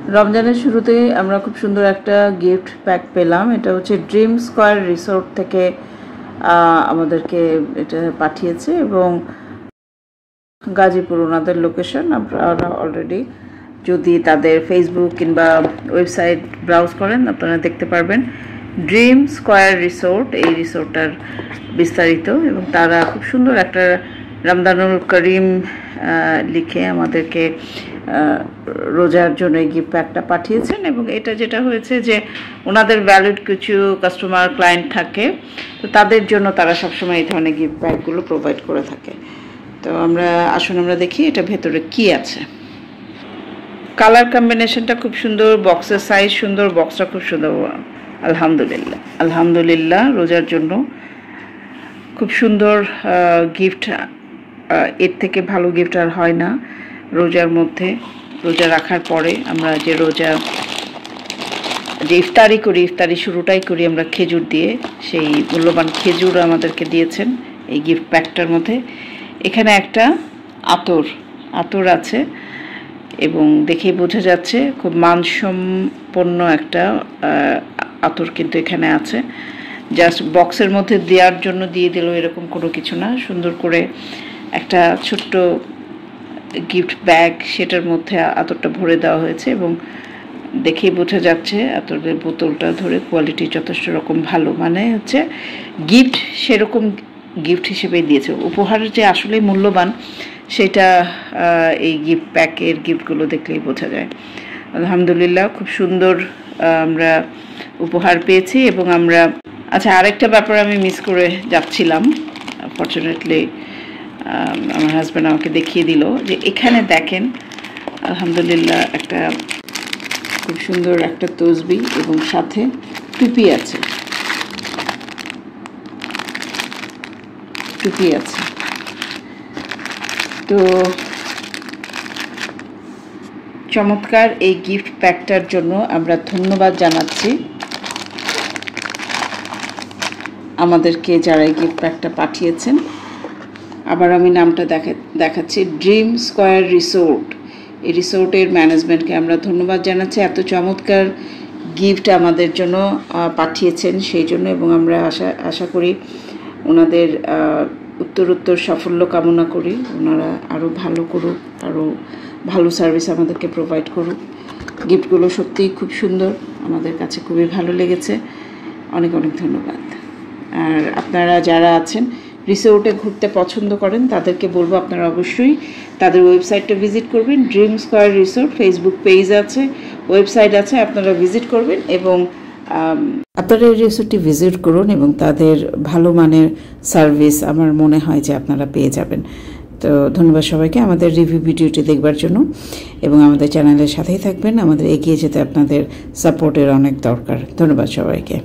রমজানের শুরুতেই আমরা খুব সুন্দর একটা গিফট প্যাক পেলাম। এটা হচ্ছে ড্রিম স্কয়ার রিসোর্ট থেকে আমাদেরকে এটা পাঠিয়েছে এবং গাজীপুর ওনাদের লোকেশন আপনারা অলরেডি যদি তাদের ফেসবুক কিংবা ওয়েবসাইট ব্রাউজ করেন আপনারা দেখতে পারবেন ড্রিম স্কয়ার রিসোর্ট, এই রিসোর্টটার বিস্তারিত। এবং তারা খুব সুন্দর একটা রমজানুল করিম লিখে আমাদেরকে রোজার জন্য এই গিফট প্যাকটা পাঠিয়েছেন। এবং এটা যেটা হয়েছে যে ওনাদের ভ্যালিড কিছু কাস্টমার ক্লায়েন্ট থাকে, তো তাদের জন্য তারা সবসময় এই ধরনের গিফট প্যাকগুলো প্রোভাইড করে থাকে। তো আসুন আমরা দেখি এটা ভেতরে কি আছে। কালার কম্বিনেশনটা খুব সুন্দর, বক্সের সাইজ সুন্দর, বক্সটা খুব সুন্দর। আলহামদুলিল্লাহ আলহামদুলিল্লাহ, রোজার জন্য খুব সুন্দর গিফট। এর থেকে ভালো গিফট আর হয় না রোজার মধ্যে। রোজা রাখার পরে আমরা যে ইফতারি করি, ইফতারি শুরুটাই করি আমরা খেজুর দিয়ে। সেই মূল্যবান খেজুর আমাদেরকে দিয়েছেন এই গিফট প্যাকটার মধ্যে। এখানে একটা আতর আছে এবং দেখেই বোঝা যাচ্ছে খুব মানসম্পন্ন একটা আতর কিন্তু এখানে আছে। জাস্ট বক্সের মধ্যে দেওয়ার জন্য দিয়ে দিল এরকম কোনো কিছু না, সুন্দর করে একটা ছোট্ট গিফট ব্যাগ, সেটার মধ্যে আতরটা ভরে দেওয়া হয়েছে এবং দেখেই বোঝা যাচ্ছে আতরের বোতলটা ধরে কোয়ালিটি যথেষ্ট রকম ভালো। মানে হচ্ছে গিফট সেরকম গিফট হিসেবেই দিয়েছে। উপহারের যে আসলে মূল্যবান সেটা এই গিফট প্যাকের গিফটগুলো দেখলেই বোঝা যায়। আলহামদুলিল্লাহ, খুব সুন্দর আমরা উপহার পেয়েছি। এবং আচ্ছা, আরেকটা ব্যাপার আমি মিস করে যাচ্ছিলাম। ফরচুনেটলি আমার হাজব্যান্ড আমাকে দেখিয়ে দিল যে এখানে দেখেন আলহামদুলিল্লাহ একটা খুব সুন্দর একটা তসবি এবং সাথে টুপি আছে। তো চমৎকার এই গিফট প্যাকটার জন্য আমরা ধন্যবাদ জানাচ্ছি আমাদেরকে যারা এই গিফট প্যাকটা পাঠিয়েছেন। আবার আমি নামটা দেখাচ্ছি, ড্রিম স্কয়ার রিসোর্ট। এই রিসোর্টের ম্যানেজমেন্টকে আমরা ধন্যবাদ জানাচ্ছি এত চমৎকার গিফট আমাদের জন্য পাঠিয়েছেন সেই জন্য। এবং আমরা আশা করি ওনাদের উত্তরোত্তর সাফল্য কামনা করি, ওনারা আরও ভালো করুক, আরও ভালো সার্ভিস আমাদেরকে প্রোভাইড করুক। গিফটগুলো সত্যিই খুব সুন্দর, আমাদের কাছে খুবই ভালো লেগেছে। অনেক অনেক ধন্যবাদ। আর আপনারা যারা আছেন রিসোর্টে ঘুরতে পছন্দ করেন তাদেরকে বলবো আপনারা অবশ্যই তাদের ওয়েবসাইটটা ভিজিট করবেন। Dream square resort Facebook page আছে, ওয়েবসাইট আছে, আপনারা ভিজিট করবেন এবং আপনারা এই রিসোর্টটি ভিজিট করুন এবং তাদের ভালো মানের সার্ভিস আমার মনে হয় যে আপনারা পেয়ে যাবেন। তো ধন্যবাদ সবাইকে আমাদের রিভিউ ভিডিওটি দেখবার জন্য এবং আমাদের চ্যানেলের সাথেই থাকবেন। আমাদের এগিয়ে যেতে আপনাদের সাপোর্টের অনেক দরকার। ধন্যবাদ সবাইকে।